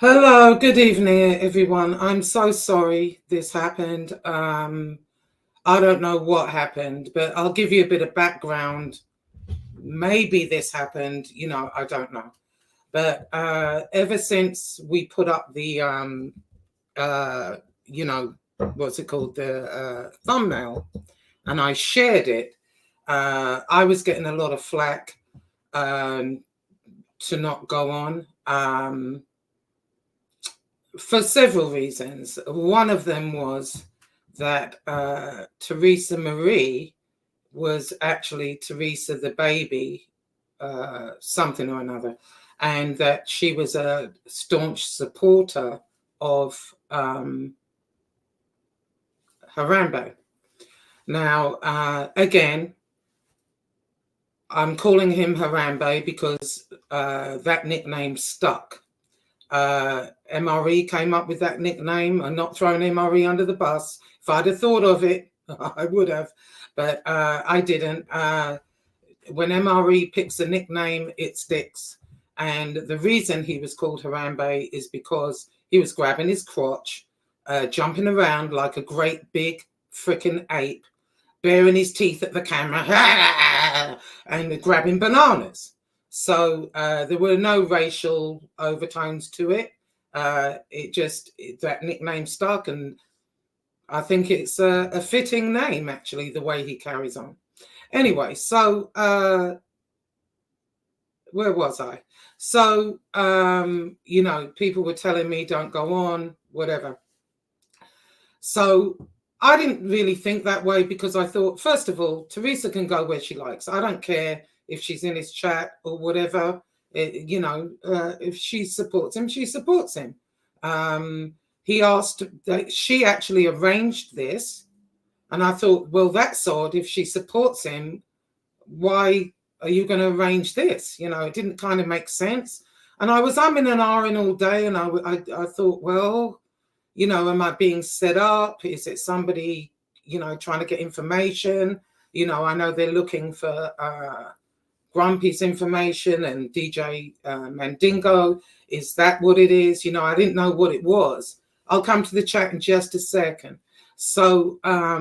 Hello, good evening, everyone. I'm so sorry this happened. I don't know what happened, but I'll give you a bit of background. Maybe this happened, I don't know. But ever since we put up the, uh, you know, what's it called, the thumbnail, and I shared it, I was getting a lot of flack um, to not go on. For several reasons. One of them was that Teresa Marie was actually Teresa the baby, something or another, and that she was a staunch supporter of Harambe. Now, again, I'm calling him Harambe because that nickname stuck. MRE came up with that nickname. I'm not throwing MRE under the bus. If I'd have thought of it, I would have, but I didn't. When MRE picks a nickname, it sticks. And the reason he was called Harambe is because he was grabbing his crotch, jumping around like a great big freaking ape, baring his teeth at the camera, and grabbing bananas. So there were no racial overtones to it. That nickname stuck, and I think it's a fitting name, actually, the way he carries on. Anyway, so where was I? So, people were telling me don't go on, whatever. So I didn't really think that way because I thought, first of all, Teresa can go where she likes. I don't care if she's in his chat or whatever. If she supports him, she supports him. He asked that she actually arranged this. And I thought, well, that's odd. If she supports him, why are you going to arrange this? It didn't kind of make sense. And I was umming and ahhing all day. And I thought, well, am I being set up? Is it somebody, trying to get information? I know they're looking for Grumpy's information and DJ Mandingo. Is that what it is? I didn't know what it was. I'll come to the chat in just a second. So, I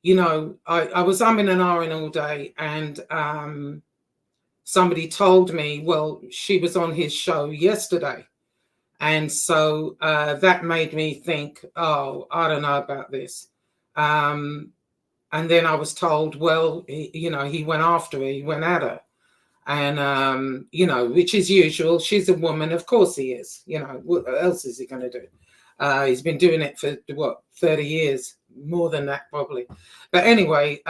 was umming and ahhing all day, and somebody told me, well, she was on his show yesterday. And so that made me think, oh, I don't know about this. And then I was told, well, he went after her, he went at her. And, which is usual. She's a woman. Of course he is. What else is he going to do? He's been doing it for, 30 years, more than that probably. But anyway,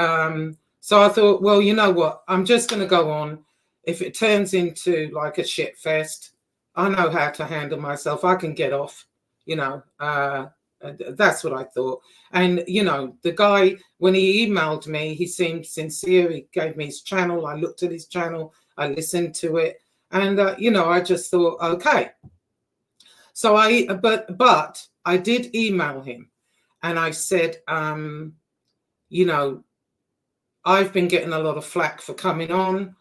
so I thought, well, you know what? I'm just going to go on. If it turns into like a shit fest, I know how to handle myself. I can get off, that's what I thought. And, the guy, when he emailed me, he seemed sincere. He gave me his channel. I looked at his channel. I listened to it. And, I just thought, okay. So but I did email him and I said, I've been getting a lot of flack for coming on.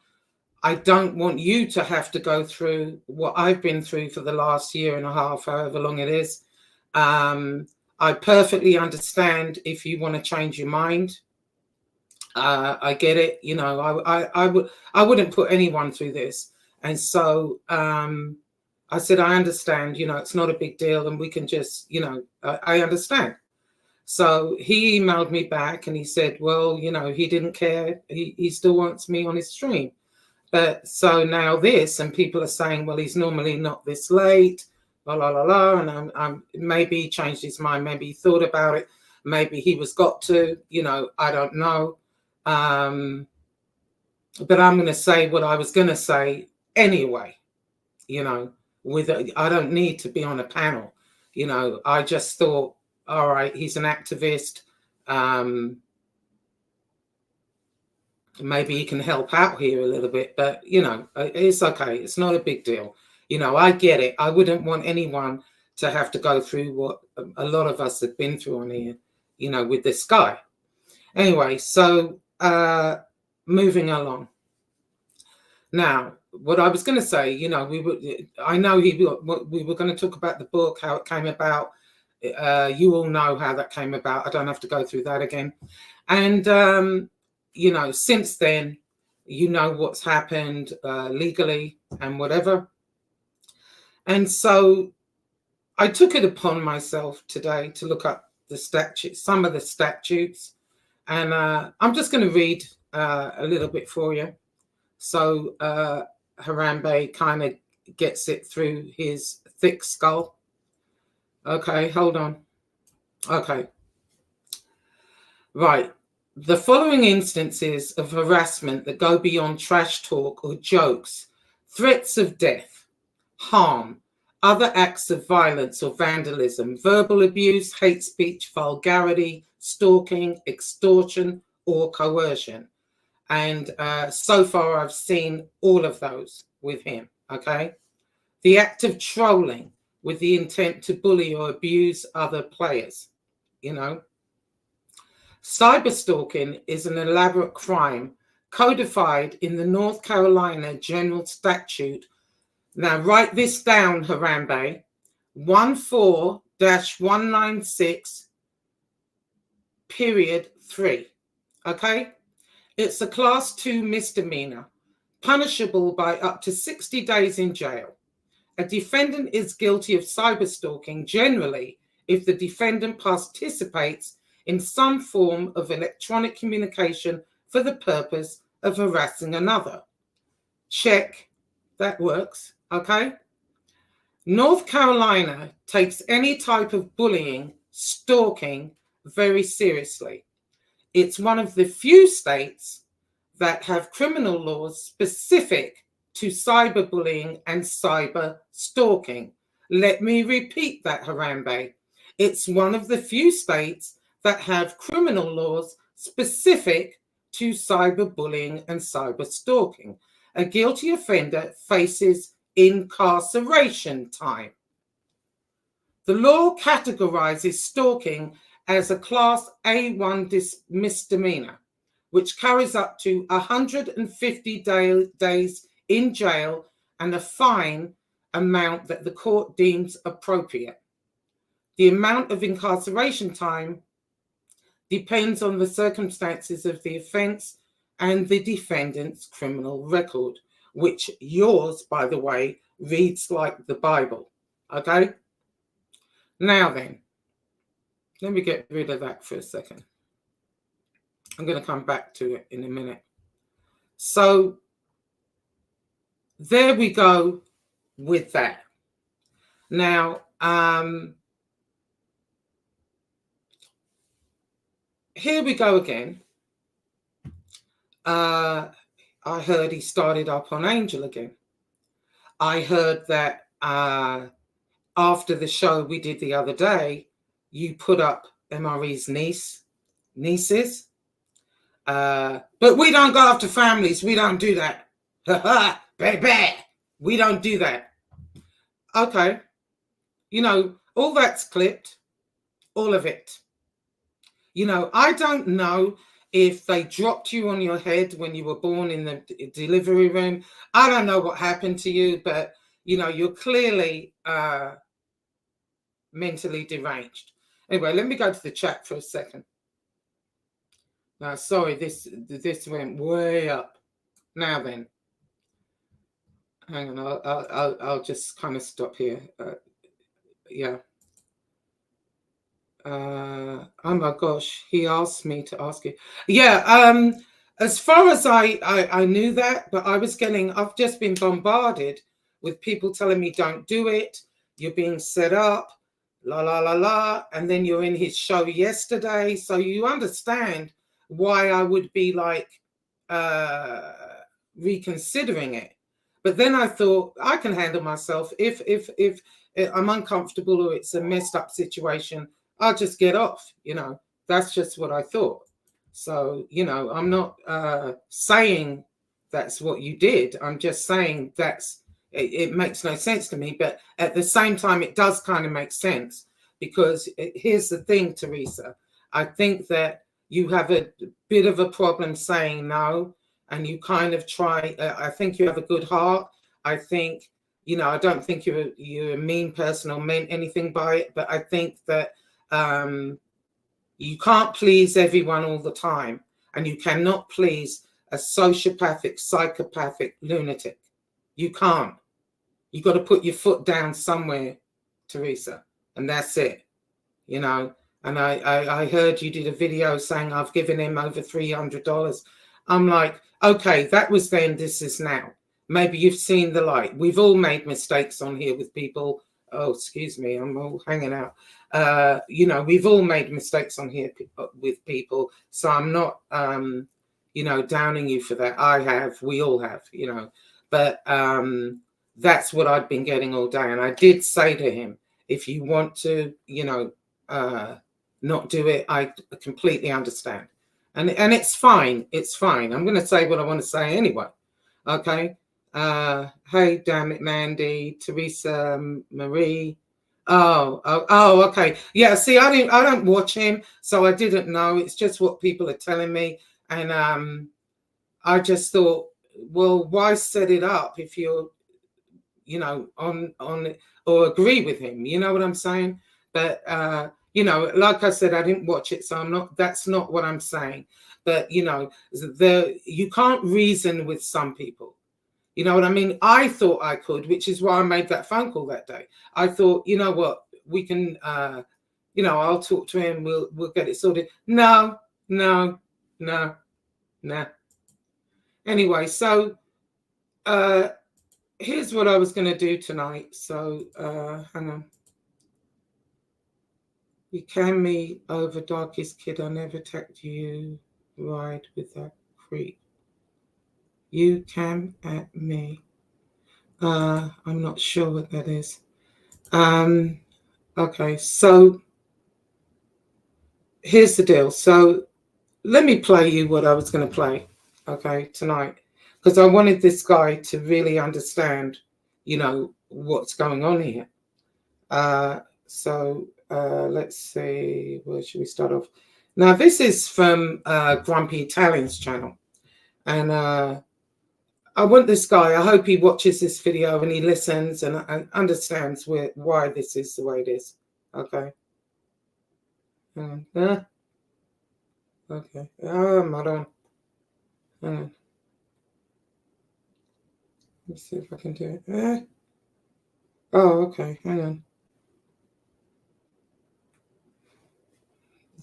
I don't want you to have to go through what I've been through for the last year and a half, however long it is. I perfectly understand if you want to change your mind. I get it. I wouldn't put anyone through this. And so I said, I understand, it's not a big deal and we can just, I understand. So he emailed me back and he said, well, he didn't care. He still wants me on his stream. But so now this, and people are saying, well, he's normally not this late, la, la, la, la. And I'm maybe he changed his mind. Maybe he thought about it. Maybe he was got to, I don't know. But I'm going to say what I was going to say anyway, I don't need to be on a panel. I just thought, all right, he's an activist. Maybe he can help out here a little bit, but it's okay. It's not a big deal. I get it. I wouldn't want anyone to have to go through what a lot of us have been through on here, with this guy. Anyway, so moving along. Now, what I was going to say, you know, I know we were going to talk about the book, how it came about. You all know how that came about. I don't have to go through that again. And, you know, since then, you know what's happened legally and whatever. And so I took it upon myself today to look up the statutes, some of the statutes. And I'm just going to read a little bit for you. So Harambe kind of gets it through his thick skull. Okay, hold on. Okay. Right. The following instances of harassment that go beyond trash talk or jokes, threats of death, harm, other acts of violence or vandalism, verbal abuse, hate speech, vulgarity, stalking, extortion, or coercion. And so far, I've seen all of those with him, okay? The act of trolling with the intent to bully or abuse other players, you know? Cyber stalking is an elaborate crime codified in the North Carolina General Statute. Now, write this down, Harambe. 14-196, period 3, okay? It's a class 2 misdemeanor, punishable by up to 60 days in jail. A defendant is guilty of cyberstalking generally if the defendant participates in some form of electronic communication for the purpose of harassing another. Check, that works, okay? North Carolina takes any type of bullying, stalking very seriously. It's one of the few states that have criminal laws specific to cyberbullying and cyber stalking. Let me repeat that, Harambe. It's one of the few states that have criminal laws specific to cyberbullying and cyber stalking. A guilty offender faces incarceration time. The law categorizes stalking as a class A1 misdemeanor, which carries up to 150 days in jail and a fine amount that the court deems appropriate. The amount of incarceration time depends on the circumstances of the offense and the defendant's criminal record, which yours, by the way, reads like the Bible. Okay? Now then, let me get rid of that for a second. I'm going to come back to it in a minute. So there we go with that. Now, here we go again. I heard he started up on Angel again. I heard that after the show we did the other day, you put up MRE's nieces. But we don't go after families. We don't do that. Baby, we don't do that. Okay. You know, all that's clipped. All of it. You know, I don't know if they dropped you on your head when you were born in the delivery room. I don't know what happened to you, but, you know, you're clearly mentally deranged. Anyway, let me go to the chat for a second. Now, sorry, this went way up. Now then, hang on, I'll just kind of stop here. Yeah. Oh my gosh, he asked me to ask you. Yeah. As far as I knew that, but I've just been bombarded with people telling me don't do it. You're being set up, la la la la, and then you're in his show yesterday, so you understand why I would be like reconsidering it. But then I thought I can handle myself. If I'm uncomfortable or it's a messed up situation, I'll just get off. You know, that's just what I thought. So, you know, I'm not saying that's what you did. I'm just saying it makes no sense to me. But at the same time, it does kind of make sense, because here's the thing, Teresa. I think that you have a bit of a problem saying no, and you kind of try. I think you have a good heart. I think, you know, I don't think you're a mean person or meant anything by it, but I think that you can't please everyone all the time, and you cannot please a sociopathic, psychopathic lunatic. You can't. You got to put your foot down somewhere, Teresa, and that's it. You know. And I heard you did a video saying I've given him over $300. I'm like, okay, that was then, this is now. Maybe you've seen the light. We've all made mistakes on here with people. Oh, excuse me, I'm all hanging out. You know, we've all made mistakes on here with people. So I'm not, you know, downing you for that. I have, we all have, you know. But that's what I'd been getting all day. And I did say to him, if you want to, you know, not do it, I completely understand. And it's fine. It's fine. I'm going to say what I want to say anyway. Okay. Hey, damn it, Mandy, Teresa, Marie. Oh, okay. Yeah, see, I don't watch him, so I didn't know. It's just what people are telling me. And I just thought, well, why set it up if you're, you know, on or agree with him? You know what I'm saying? But you know, like I said, I didn't watch it, so I'm not. That's not what I'm saying. But you know, you can't reason with some people. You know what I mean? I thought I could, which is why I made that phone call that day. I thought, you know what, we can, you know, I'll talk to him. We'll get it sorted. No. Anyway, so here's what I was going to do tonight. So hang on. You can me over darkest kid. I never tagged you. Ride with that creep. You came at me. I'm not sure what that is. Okay, so here's the deal. So let me play you what I was going to play, okay, tonight, because I wanted this guy to really understand, you know, what's going on here. So let's see, where should we start off? Now, this is from Grumpy Italian's channel, and I want this guy, I hope he watches this video and he listens and understands why this is the way it is. Okay. Okay. Oh, madam. Let's see if I can do it. Oh, okay. Hang on.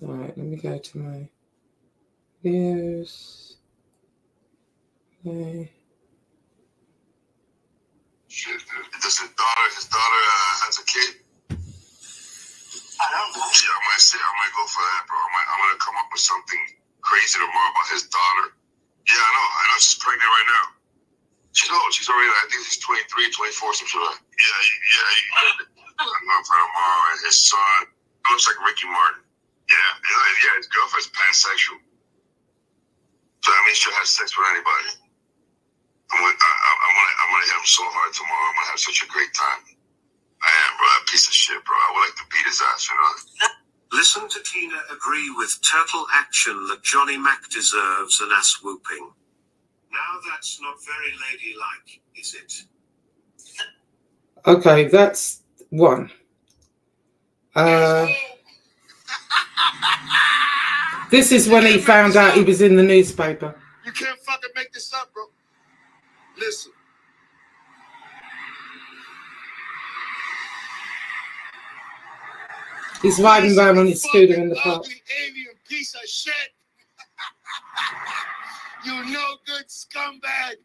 All right, let me go to my videos. Okay. Shit, does his daughter has a kid? I don't know. Yeah, I might go for that, bro. I'm gonna come up with something crazy tomorrow about his daughter. Yeah, I know. She's pregnant right now. She's old. She's already, I think she's 23, 24, some shit like that. Yeah. I'm going for tomorrow, and his son looks like Ricky Martin. Yeah, his girlfriend's pansexual. So that means she'll have sex with anybody. I'm gonna hit him so hard tomorrow. I'm gonna have such a great time. I am, bro. That piece of shit, bro. I would like to beat his ass, you know. Listen to Tina agree with Turtle Action that Johnny Mac deserves an ass whooping. Now that's not very ladylike, is it? Okay, that's one. This is when he found out he was in the newspaper. You can't fucking make this up, bro. Listen. He's riding around on his scooter in the park. Alien piece of shit. You no good scumbag.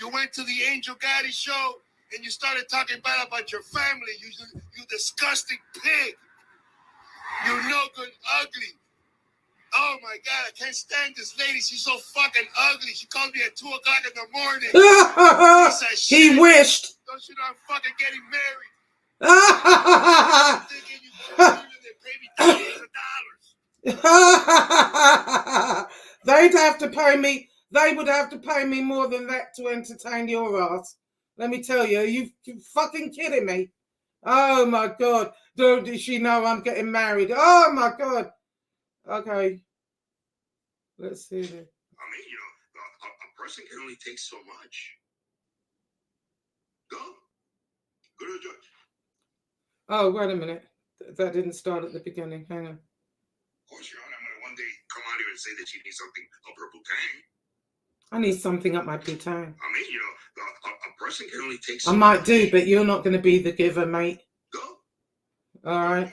You went to the Angel Gotti show and you started talking bad about your family. You disgusting pig. You no good ugly. Oh my God, I can't stand this lady. She's so fucking ugly. She called me at 2 o'clock in the morning. He wished. Don't you know I'm fucking getting married? They'd have to pay me. They would have to pay me more than that to entertain your ass. Let me tell you, you fucking kidding me? Oh my God! Don't she know I'm getting married? Oh my God! Okay, let's see this. I mean, you know, person can only take so much. Go to the judge. Oh, wait a minute. That didn't start at the beginning. Hang on. Of course, Your Honor, I'm going to one day come out here and say that you need something up her bouquet. I need something up my bouquet. I mean, you know, a person can only take so I might much. do, but you're not going to be the giver, mate. Go. All right.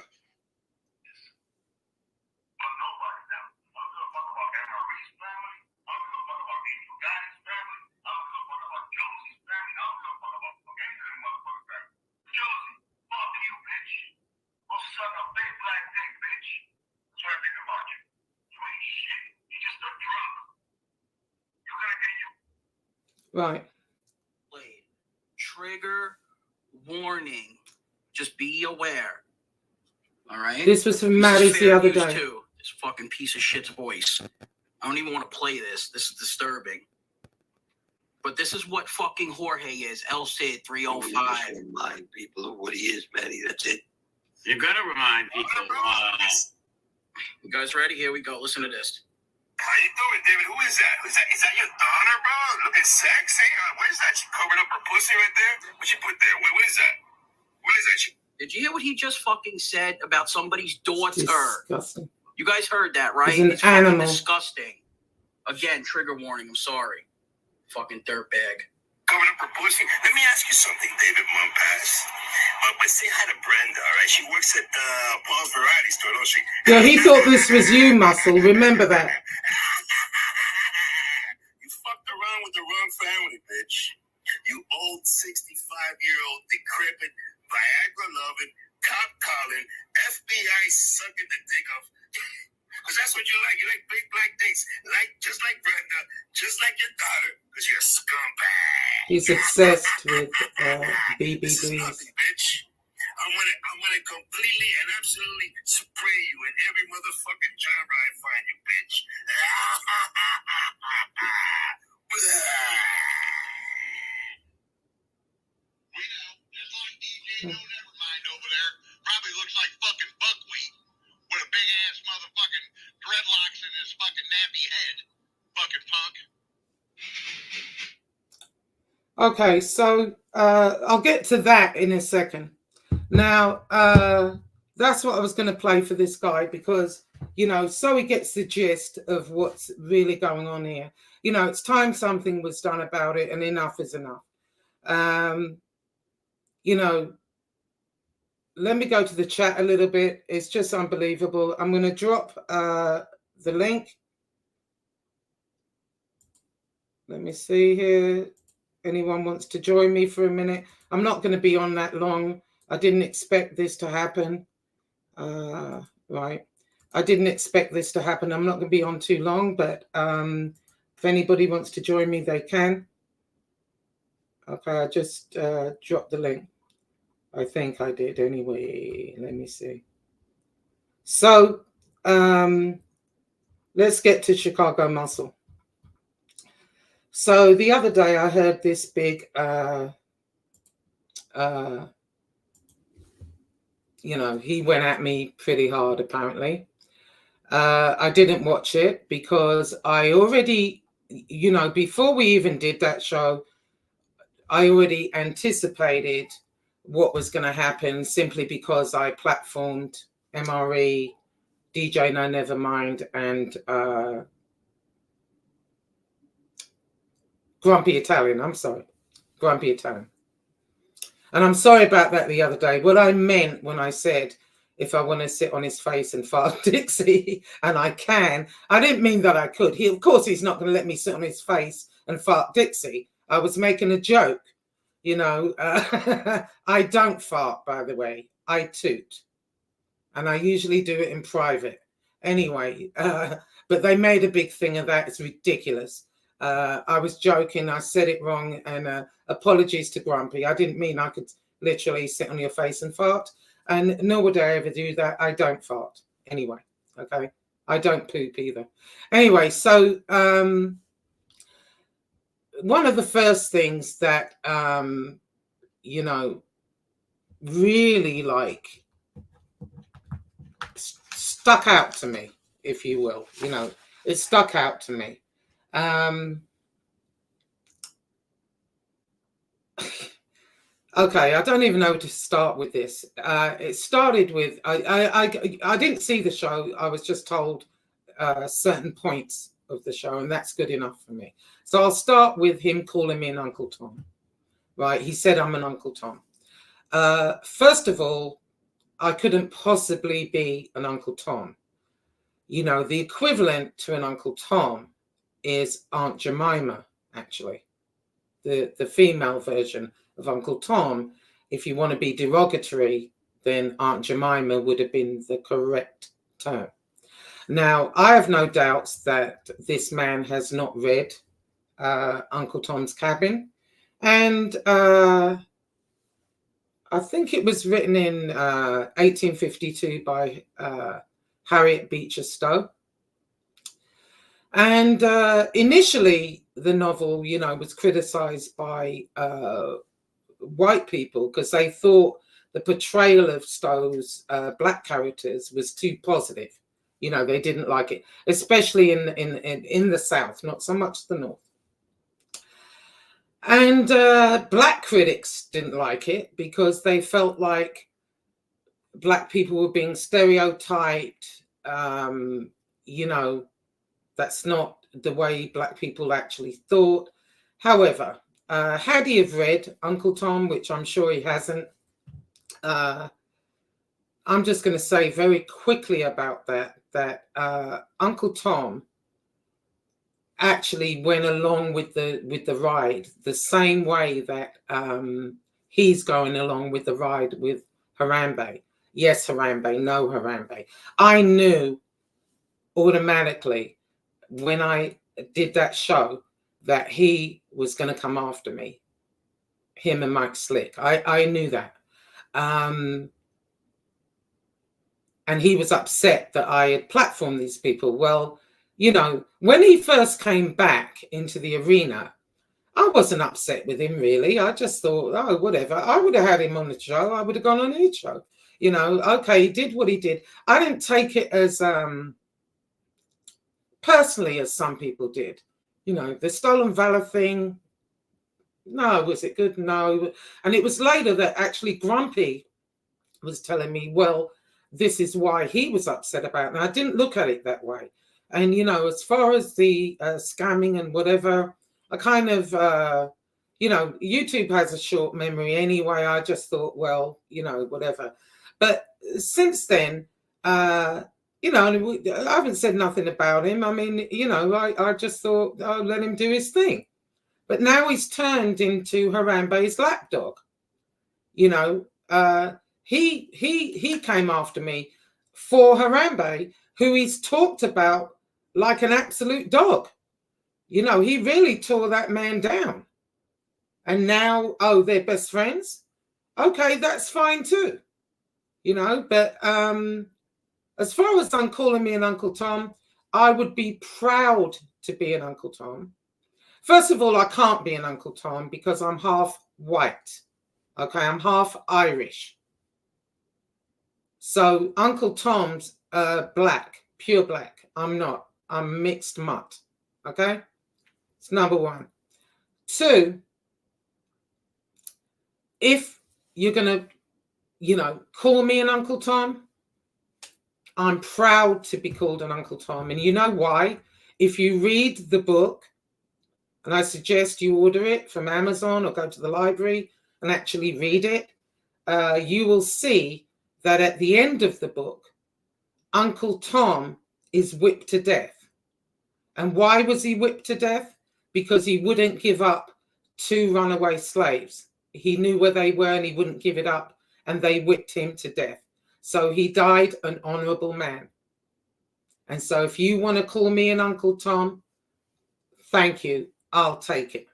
Right. Trigger warning. Just be aware. All right. This was from Maddie's the other day. Too. This fucking piece of shit's voice. I don't even want to play this. This is disturbing. But this is what fucking Jorge is. El Cid 305. Remind people of what he is, Maddie. That's it. You're gonna remind people. You guys ready? Here we go. Listen to this. How you doing, David? Who is that? Is that your daughter, bro? Looking sexy. What is that? She covered up her pussy right there? What she put there? What is that? What is that? Did you hear what he just fucking said about somebody's daughter? Disgusting. You guys heard that, right? He's an animal. Disgusting. Again, trigger warning. I'm sorry. Fucking dirtbag. Covered up her pussy? Let me ask you something, David Mumpas. But say hi to Brenda, all right? She works at Paul's Variety Store, don't she? Yeah, he thought this was you, Muscle. Remember that. You fucked around with the wrong family, bitch. You old 65-year-old decrepit, Viagra-loving, cop-calling, FBI sucking the dick off. Because that's what you like. You like big black dicks. Just like Brenda. Just like your daughter. Because you're a scumbag. He's obsessed with BBDs. This is nothing, bitch. I want to completely and absolutely spray you in every motherfucking genre I find you, bitch. We know. Just like DJ No Nevermind over there. Probably looks like fucking buckwheat. With a big ass motherfucking dreadlocks in his fucking nappy head. Fucking punk. Okay, so I'll get to that in a second. Now, that's what I was going to play for this guy because, you know, so he gets the gist of what's really going on here. You know, it's time something was done about it and enough is enough. You know, let me go to the chat a little bit. It's just unbelievable. I'm going to drop the link. Let me see here. Anyone wants to join me for a minute? I'm not going to be on that long. I didn't expect this to happen. Right. I didn't expect this to happen. I'm not going to be on too long, but if anybody wants to join me, they can. Okay, I just dropped the link. I think I did anyway. Let me see. So let's get to Chicago Muscle. So the other day I heard this big, you know, he went at me pretty hard apparently. I didn't watch it because I already, you know, before we even did that show, I already anticipated what was going to happen simply because I platformed MRE, DJ No Nevermind, and Grumpy Italian. I'm sorry, Grumpy Italian. And I'm sorry about that the other day. What I meant when I said, if I want to sit on his face and fart Dixie, and I can, I didn't mean that I could. Of course, he's not going to let me sit on his face and fart Dixie. I was making a joke. You know, I don't fart, by the way. I toot. And I usually do it in private. Anyway, but they made a big thing of that. It's ridiculous. I was joking. I said it wrong. And apologies to Grumpy. I didn't mean I could literally sit on your face and fart. And nor would I ever do that. I don't fart. Anyway, okay? I don't poop either. Anyway, so one of the first things that, you know, really like stuck out to me, if you will, you know, it stuck out to me. Okay, I don't even know where to start with this. It started with I didn't see the show. I was just told certain points of the show, and that's good enough for me. So I'll start with him calling me an Uncle Tom. Right? He said I'm an Uncle Tom. First of all, I couldn't possibly be an Uncle Tom. You know, the equivalent to an Uncle Tom is Aunt Jemima, actually. The female version of Uncle Tom. If you want to be derogatory, then Aunt Jemima would have been the correct term. Now, I have no doubts that this man has not read Uncle Tom's Cabin. And I think it was written in 1852 by Harriet Beecher Stowe. And initially, the novel, you know, was criticized by white people because they thought the portrayal of Stowe's black characters was too positive. You know, they didn't like it, especially in the South, not so much the North. And black critics didn't like it because they felt like black people were being stereotyped. You know, that's not the way black people actually thought. However, had he have read Uncle Tom, which I'm sure he hasn't, I'm just going to say very quickly about that Uncle Tom actually went along with the ride the same way that he's going along with the ride with Harambe. Yes, Harambe, no Harambe. I knew automatically when I did that show that he was going to come after me, him and Mike Slick. I knew that. And he was upset that I had platformed these people. Well, you know, when he first came back into the arena, I wasn't upset with him, really. I just thought, oh, whatever. I would have had him on the show. I would have gone on any show. You know, okay, he did what he did. I didn't take it as personally as some people did. You know, the stolen valor thing, no. Was it good? No. And it was later that actually Grumpy was telling me, well, this is why he was upset about it. And I didn't look at it that way. And, you know, as far as the scamming and whatever, I kind of, you know, YouTube has a short memory anyway. I just thought, well, you know, whatever. But since then, you know, I haven't said nothing about him. I mean, you know, I just thought, oh, let him do his thing. But now he's turned into Harambe's lapdog. You know, he came after me for Harambe, who he's talked about like an absolute dog. You know, he really tore that man down. And now, oh, they're best friends? Okay, that's fine too. You know, but as far as I'm calling me an Uncle Tom, I would be proud to be an Uncle Tom. First of all, I can't be an Uncle Tom because I'm half white. Okay, I'm half Irish. So Uncle Tom's black, pure black. I'm not. I'm mixed mutt. Okay? It's number one. Two, if you're going to, you know, call me an Uncle Tom, I'm proud to be called an Uncle Tom. And you know why? If you read the book, and I suggest you order it from Amazon or go to the library and actually read it, you will see that at the end of the book, Uncle Tom is whipped to death. And why was he whipped to death? Because he wouldn't give up 2 runaway slaves. He knew where they were and he wouldn't give it up, and they whipped him to death. So he died an honorable man. And so if you want to call me an Uncle Tom, thank you. I'll take it.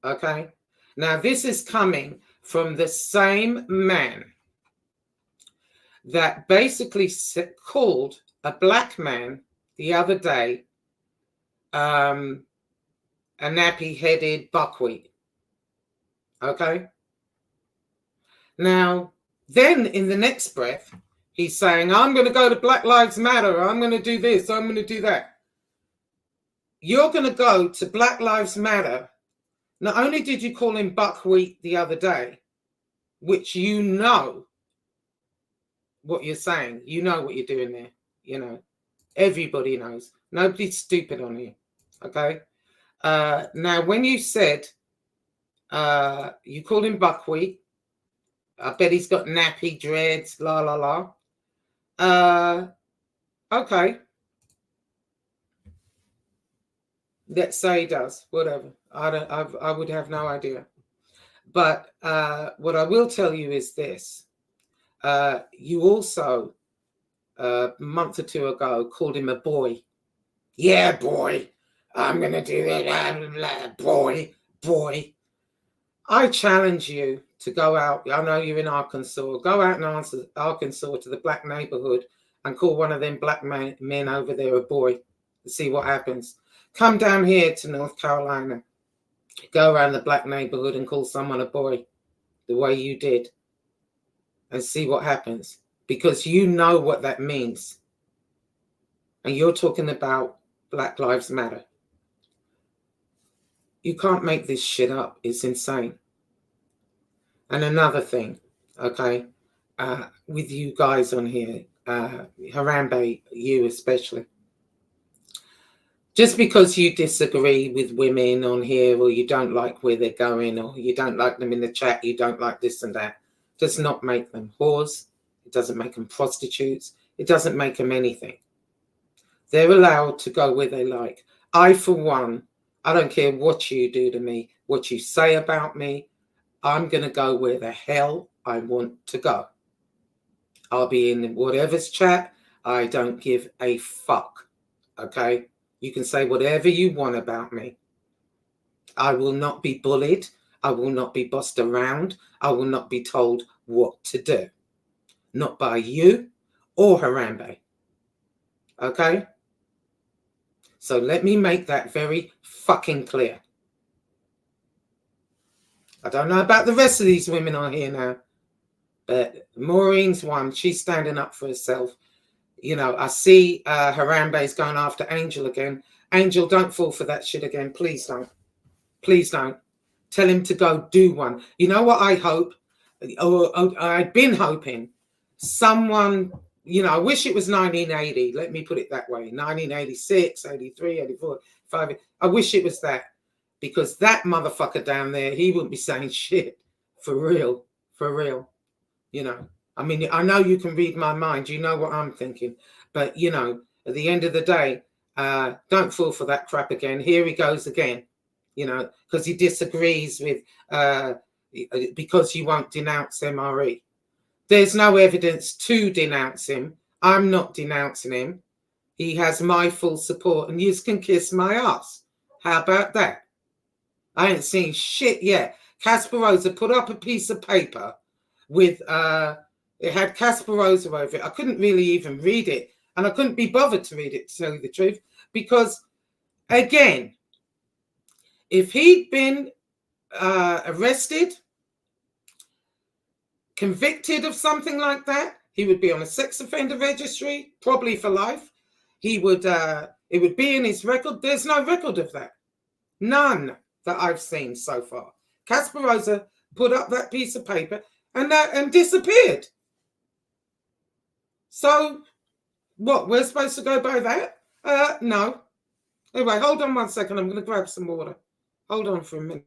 Okay? Now, this is coming from the same man that basically called a black man the other day a nappy-headed buckwheat. Okay? Now, then in the next breath, he's saying, I'm going to go to Black Lives Matter. I'm going to do this. I'm going to do that. You're going to go to Black Lives Matter. Not only did you call him buckwheat the other day, which you know what you're saying. You know what you're doing there. You know, everybody knows. Nobody's stupid on here. Okay. Now, when you said you called him buckwheat, I bet he's got nappy dreads, la la la. Okay. Let's say he does. Whatever. I would have no idea. But what I will tell you is this. You also, a month or two ago, called him a boy. Yeah, boy. I'm going to do that. Boy. I challenge you to go out. I know you're in Arkansas. Go out in Arkansas to the black neighborhood and call one of them black men over there a boy to see what happens. Come down here to North Carolina. Go around the black neighborhood and call someone a boy the way you did and see what happens, because you know what that means. And you're talking about Black Lives Matter. You can't make this shit up. It's insane. And another thing, okay, with you guys on here, Harambe, you especially, just because you disagree with women on here, or you don't like where they're going, or you don't like them in the chat, you don't like this and that, does not make them whores. It doesn't make them prostitutes. It doesn't make them anything. They're allowed to go where they like. I, for one, I don't care what you do to me, what you say about me. I'm going to go where the hell I want to go. I'll be in whatever's chat. I don't give a fuck. Okay? You can say whatever you want about me. I will not be bullied. I will not be bossed around. I will not be told what to do. Not by you or Harambe. Okay? So let me make that very fucking clear. I don't know about the rest of these women on here now, but Maureen's one. She's standing up for herself. You know, I see Harambe's going after Angel again. Angel, don't fall for that shit again. Please don't. Please don't. Tell him to go do one. You know what I hope? I'd been hoping someone, you know, I wish it was 1980. Let me put it that way. 1986, 83, 84, 85. I wish it was that. Because that motherfucker down there, he wouldn't be saying shit. For real. For real. You know. I mean, I know you can read my mind. You know what I'm thinking. But, you know, at the end of the day, don't fall for that crap again. Here he goes again. You know, because he disagrees with, because you won't denounce MRE. There's no evidence to denounce him. I'm not denouncing him. He has my full support, and you can kiss my ass. How about that? I ain't seen shit yet. Casper Rosa put up a piece of paper with, it had Casper Rosa over it. I couldn't really even read it, and I couldn't be bothered to read it, to tell you the truth, because, again, if he'd been arrested, convicted of something like that, he would be on a sex offender registry, probably for life. He would, it would be in his record. There's no record of that. None that I've seen so far. Casper Rosa put up that piece of paper and disappeared. So, what, we're supposed to go by that? No. Anyway, hold on 1 second. I'm going to grab some water. Hold on for a minute.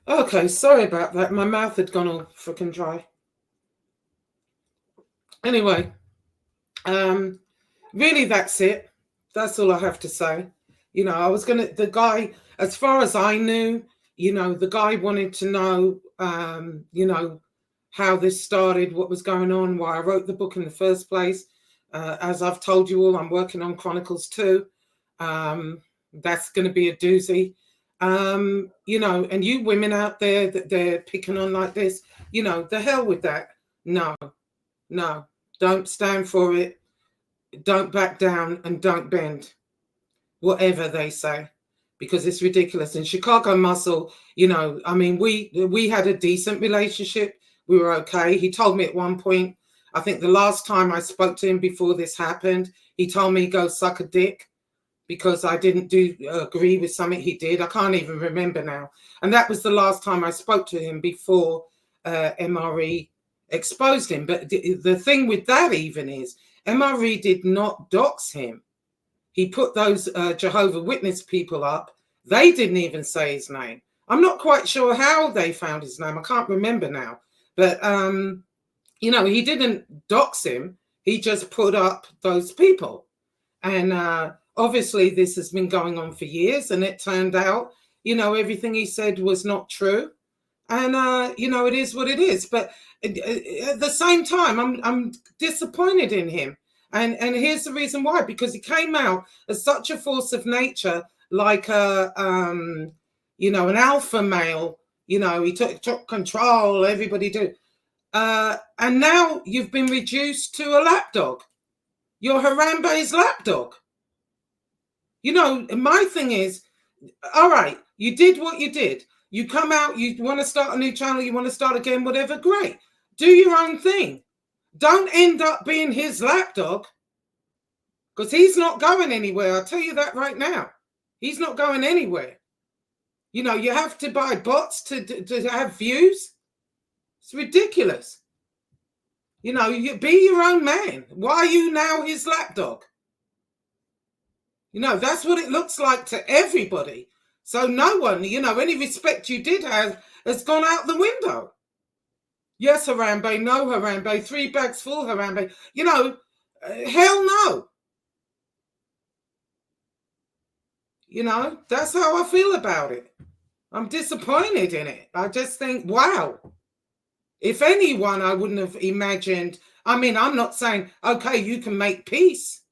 Okay, sorry about that. My mouth had gone all freaking dry. Anyway, really, that's it. That's all I have to say. You know, I was going to, the guy, as far as I knew, you know, the guy wanted to know, you know, how this started, what was going on, why I wrote the book in the first place. As I've told you all, I'm working on Chronicles 2. That's going to be a doozy. You know, and you women out there that they're picking on like this, you know, the hell with that. No, don't stand for it. Don't back down and don't bend, whatever they say, because it's ridiculous. And Chicago Muscle, you know, I mean, we had a decent relationship. We were okay. He told me at one point, I think the last time I spoke to him before this happened, he told me go suck a dick because I didn't agree with something he did. I can't even remember now. And that was the last time I spoke to him before MRE exposed him. But the thing with that even is MRE did not dox him. He put those Jehovah Witness people up. They didn't even say his name. I'm not quite sure how they found his name. I can't remember now. But, you know, he didn't dox him. He just put up those people. And obviously this has been going on for years. And it turned out, you know, everything he said was not true. And, you know, it is what it is. But at the same time, I'm disappointed in him. And here's the reason why, because he came out as such a force of nature, like a, you know, an alpha male. You know, he took control, everybody do. And now you've been reduced to a lapdog. You're Harambe's lapdog. You know, my thing is, all right, you did what you did. You come out, you want to start a new channel, you want to start again, whatever, great. Do your own thing. Don't end up being his lapdog, because he's not going anywhere. I'll tell you that right now. He's not going anywhere. You know, you have to buy bots to have views. It's ridiculous. You know, you be your own man. Why are you now his lapdog? You know, that's what it looks like to everybody. So no one, you know, any respect you did have has gone out the window. Yes, Harambe, no Harambe, 3 bags full Harambe. You know, hell no. You know, that's how I feel about it. I'm disappointed in it. I just think, wow. If anyone, I wouldn't have imagined. I mean, I'm not saying, okay, you can make peace.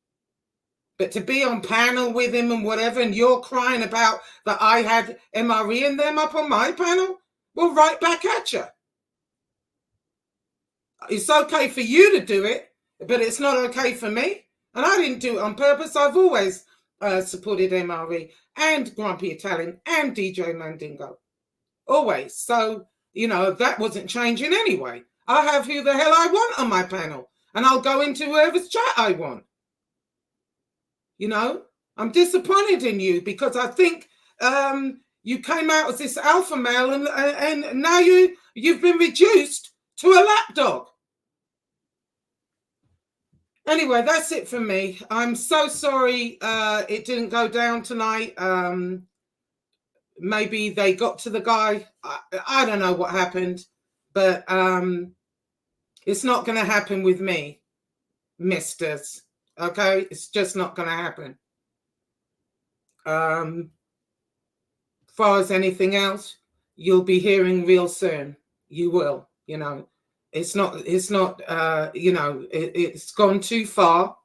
But to be on panel with him and whatever, and you're crying about that I had MRE and them up on my panel, well, right back at you. It's okay for you to do it, but it's not okay for me. And I didn't do it on purpose. I've always supported MRE and Grumpy Italian and DJ Mandingo. Always. So, you know, that wasn't changing anyway. I have who the hell I want on my panel. And I'll go into whoever's chat I want. You know, I'm disappointed in you because I think you came out as this alpha male and now you've been reduced to a lapdog. Anyway, that's it for me. I'm so sorry it didn't go down tonight. Maybe they got to the guy. I don't know what happened, but it's not going to happen with me, misters. Okay, it's just not going to happen. As far as anything else, you'll be hearing real soon. You will, you know. It's not, you know, it's gone too far.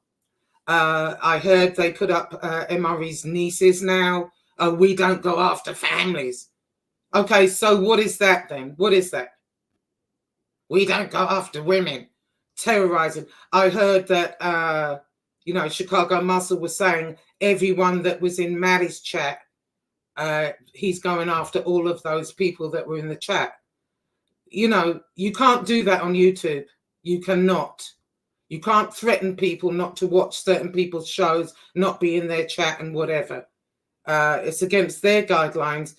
I heard they put up MRE's nieces now. We don't go after families. Okay, so what is that then? What is that? We don't go after women. Terrorizing. I heard that, you know, Chicago Muscle was saying everyone that was in Maddie's chat, he's going after all of those people that were in the chat. You know, you can't do that on YouTube. You cannot. You can't threaten people not to watch certain people's shows, not be in their chat and whatever. It's against their guidelines.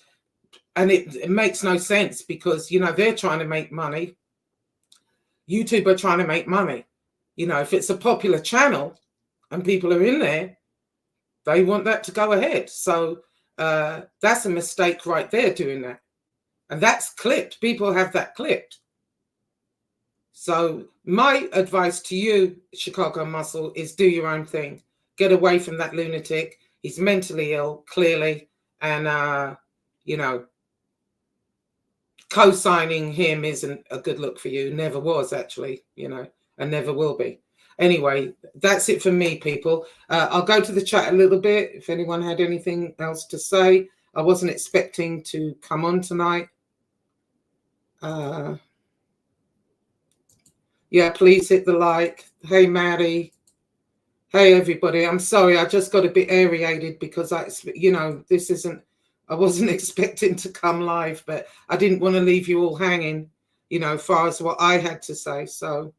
And it makes no sense because, you know, they're trying to make money. YouTube are trying to make money. You know, if it's a popular channel and people are in there, they want that to go ahead. So that's a mistake right there doing that. And that's clipped. People have that clipped. So my advice to you, Chicago Muscle, is do your own thing. Get away from that lunatic. He's mentally ill, clearly. And, you know, co-signing him isn't a good look for you. Never was, actually, you know, and never will be. Anyway, that's it for me, people. I'll go to the chat a little bit if anyone had anything else to say. I wasn't expecting to come on tonight. Yeah, please hit the like. Hey, Maddie. Hey, everybody. I'm sorry. I just got a bit aerated because you know, this isn't, I wasn't expecting to come live, but I didn't want to leave you all hanging, you know, as far as what I had to say. So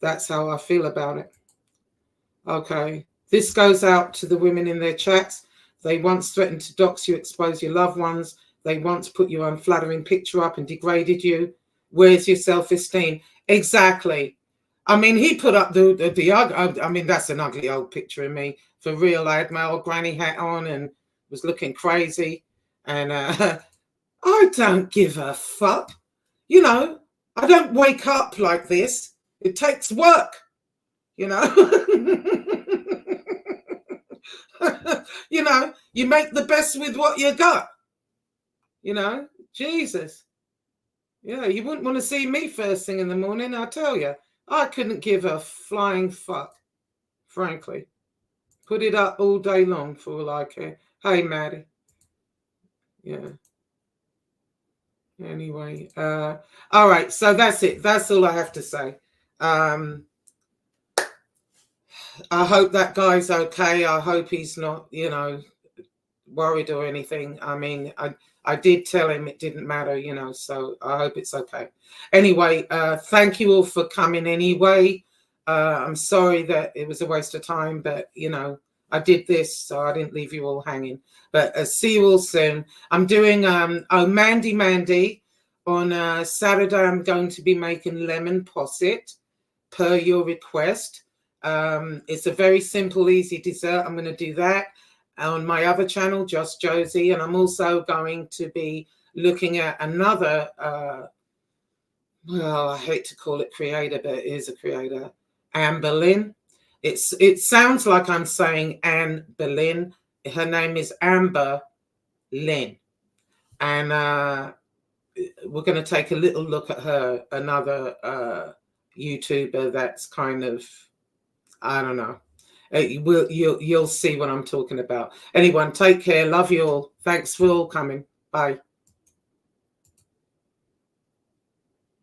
that's how I feel about it. Okay. This goes out to the women in their chats. They once threatened to dox you, expose your loved ones. They once put your unflattering picture up and degraded you. Where's your self-esteem? Exactly. I mean, he put up I mean, that's an ugly old picture of me. For real, I had my old granny hat on and was looking crazy. And I don't give a fuck. You know, I don't wake up like this. It takes work, you know. You know, you make the best with what you got. You know, Jesus. Yeah, you wouldn't want to see me first thing in the morning, I tell you. I couldn't give a flying fuck, frankly. Put it up all day long for all I care. Hey, Maddie. Yeah. Anyway, all right, so that's it. That's all I have to say. I hope that guy's okay. I hope he's not, you know, worried or anything. I mean, I did tell him it didn't matter, you know, so I hope it's okay. Anyway, thank you all for coming anyway. I'm sorry that it was a waste of time, but, you know, I did this, so I didn't leave you all hanging. But see you all soon. I'm doing, Mandy. On Saturday, I'm going to be making lemon posset per your request. It's a very simple, easy dessert. I'm going to do that on my other channel, Just Josie, and I'm also going to be looking at another, well, I hate to call it creator, but it is a creator, Anne Boleyn. It sounds like I'm saying Anne Boleyn. Her name is Amber Lynn, and we're going to take a little look at her, another YouTuber that's kind of, I don't know. You'll see what I'm talking about. Anyone, take care. Love you all. Thanks for all coming. Bye.